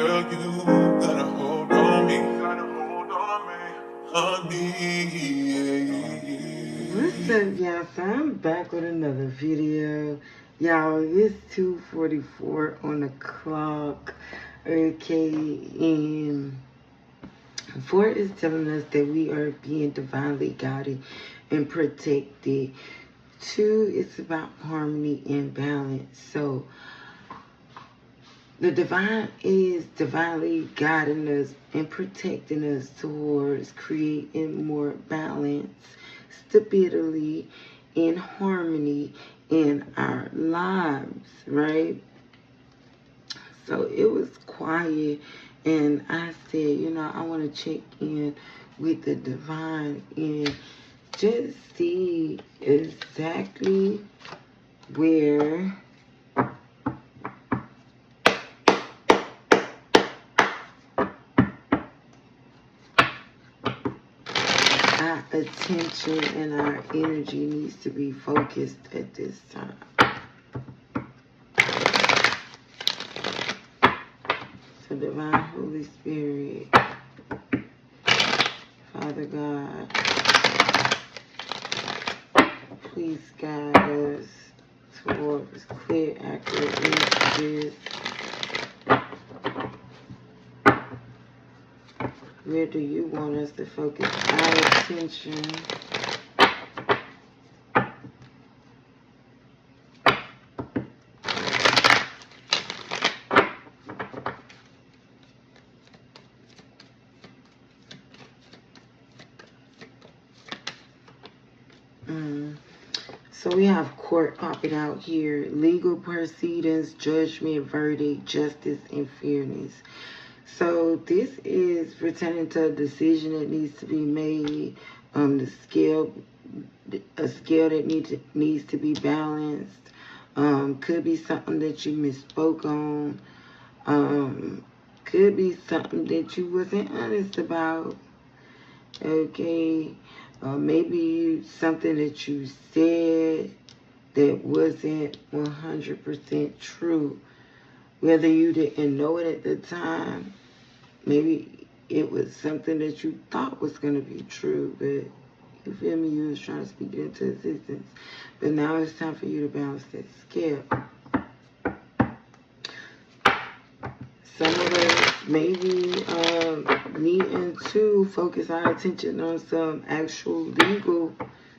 girl, you gotta hold on me. Honey. What's up, y'all? So I'm back with another video. Y'all, it's 2:44 on the clock. Okay, and 4 is telling us that we are being divinely guided and protected. 2 is about harmony and balance. So the divine is divinely guiding us and protecting us towards creating more balance, stability, and harmony in our lives, right? So it was quiet, and I said, I want to check in with the divine and just see exactly where our attention and our energy needs to be focused at this time. So divine Holy Spirit, Father God, please guide us towards clear, accurate messages. Where do you want us to focus our attention? So we have court popping out here. Legal proceedings, judgment, verdict, justice, and fairness. So this is pertaining to a decision that needs to be made. A scale that needs to be balanced. Could be something that you misspoke on. Could be something that you wasn't honest about. Okay. Maybe something that you said that wasn't 100% true. Whether you didn't know it at the time, maybe it was something that you thought was going to be true, but you feel me, you was trying to speak it into existence. But now it's time for you to balance that scale. Some of us maybe needing to focus our attention on some actual legal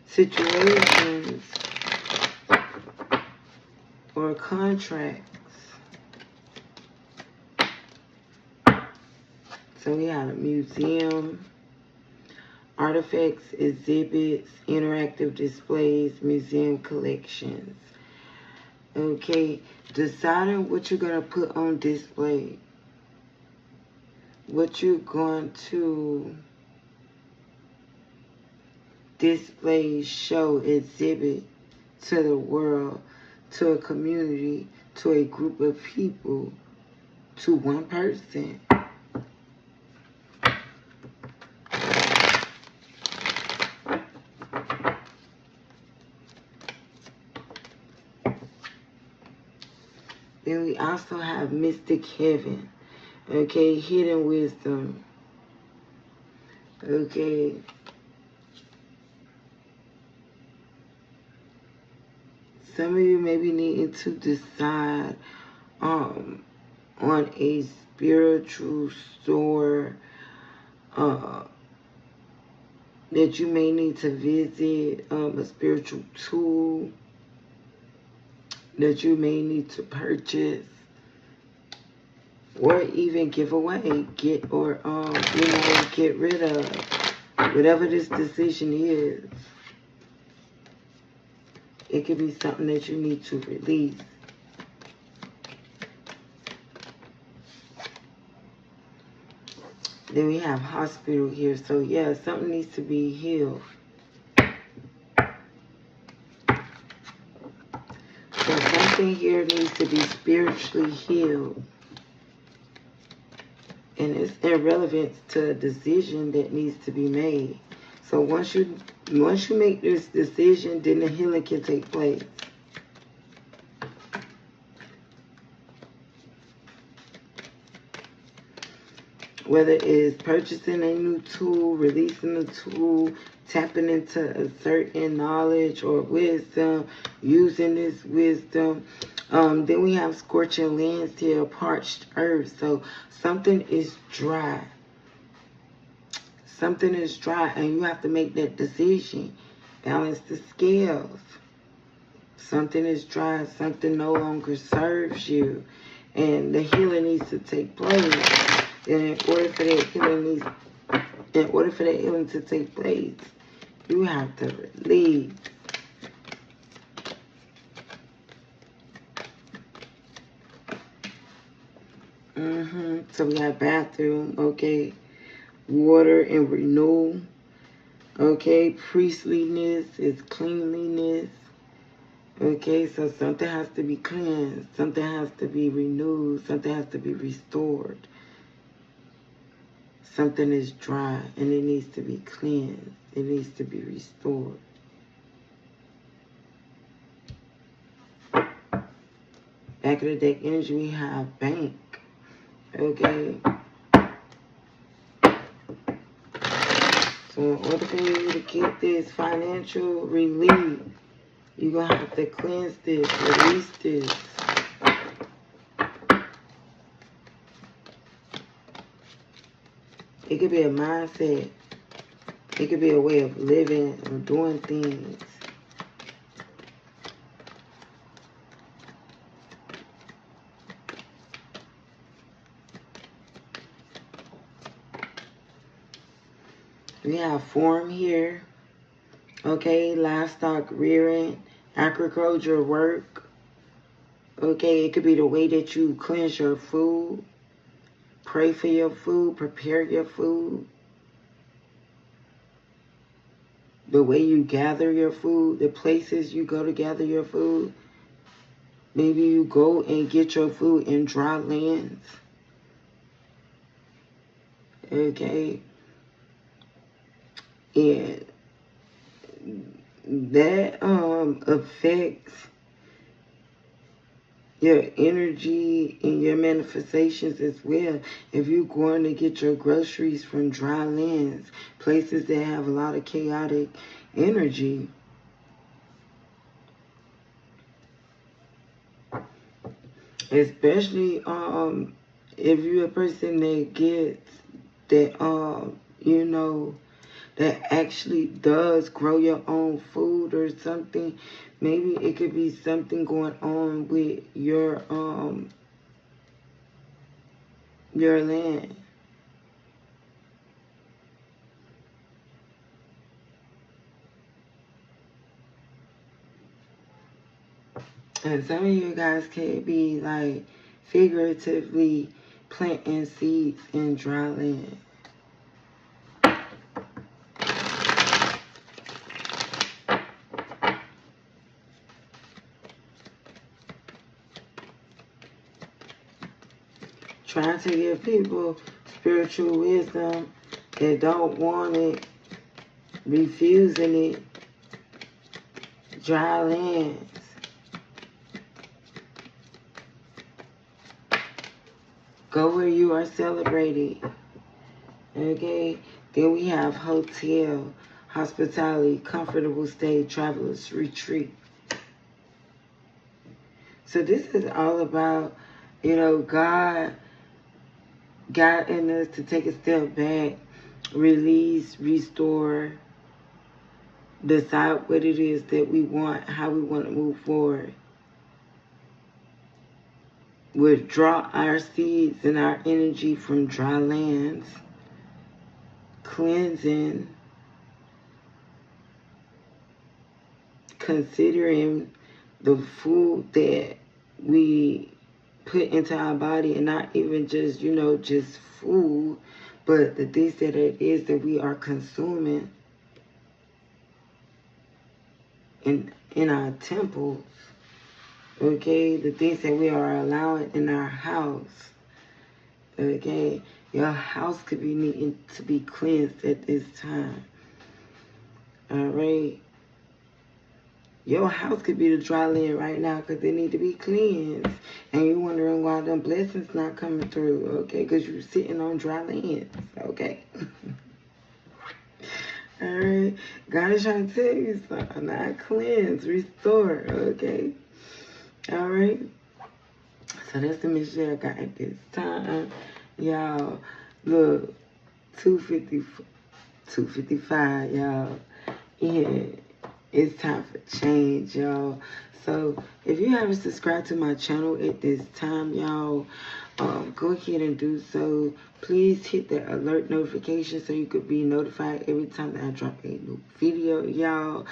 situations or contracts. So we have a museum, artifacts, exhibits, interactive displays, museum collections. Okay, deciding what you're going to put on display. What you're going to display, show, exhibit to the world, to a community, to a group of people, to one person. Then we also have mystic heaven. Okay, hidden wisdom. Okay. Some of you may be needing to decide on a spiritual store that you may need to visit, a spiritual tool that you may need to purchase or even give away, get rid of, whatever this decision is. It could be something that you need to release. Then we have hospital here. So yeah, something needs to be healed. So something here needs to be spiritually healed. And it's irrelevant to a decision that needs to be made. So once you make this decision, then the healing can take place. Whether it's purchasing a new tool, releasing a tool, tapping into a certain knowledge or wisdom, using this wisdom. Then we have scorching lands here, parched earth. So something is dry. Something is dry, and you have to make that decision. Balance the scales. Something is dry. Something no longer serves you. And the healing needs to take place. And in order for that healing to take place, you have to release. So we have bathroom, okay. Water and renewal. Okay, priestliness is cleanliness. Okay, so something has to be cleansed. Something has to be renewed. Something has to be restored. Something is dry and it needs to be cleansed. It needs to be restored. Back of the deck energy, we have bank. Okay. So in order for you to get this financial relief, you're going to have to cleanse this, release this. It could be a mindset. It could be a way of living or doing things. We have form here. Okay, livestock rearing, agriculture work. Okay, it could be the way that you cleanse your food, pray for your food, prepare your food. The way you gather your food, the places you go to gather your food. Maybe you go and get your food in dry lands. Okay. And that affects your energy and your manifestations as well. If you're going to get your groceries from dry lands, places that have a lot of chaotic energy, especially if you're a person that gets that you know, that actually does grow your own food or something. Maybe it could be something going on with your land. And some of you guys could be like figuratively planting seeds in dry land. Trying to give people spiritual wisdom that don't want it, refusing it. Dry lands. Go where you are celebrated. Okay? Then we have hotel, hospitality, comfortable stay, travelers retreat. So this is all about, you know, God guiding us to take a step back, release, restore, decide what it is that we want, how we want to move forward. Withdraw our seeds and our energy from dry lands, cleansing, considering the food that we put into our body, and not even just, you know, just food, but the things that it is that we are consuming in our temples. Okay, the things that we are allowing in our house. Okay, your house could be needing to be cleansed at this time. All right. Your house could be the dry land right now because they need to be cleansed. And you're wondering why them blessings not coming through, okay? Because you're sitting on dry land, okay? Alright? God is trying to tell you something. Not cleanse, restore, okay? Alright? So that's the message I got at this time. Y'all, look, 255, y'all. Yeah, it's time for change, y'all. So if you haven't subscribed to my channel at this time, y'all, go ahead and do so. Please hit the alert notification so you could be notified every time that I drop a new video, y'all.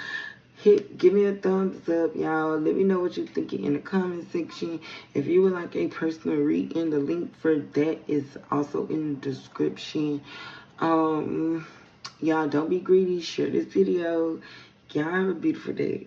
Give me a thumbs up, y'all. Let me know what you're thinking in the comment section. If you would like a personal reading, the link for that is also in the description. Y'all, don't be greedy. Share this video. Y'all have a beautiful day.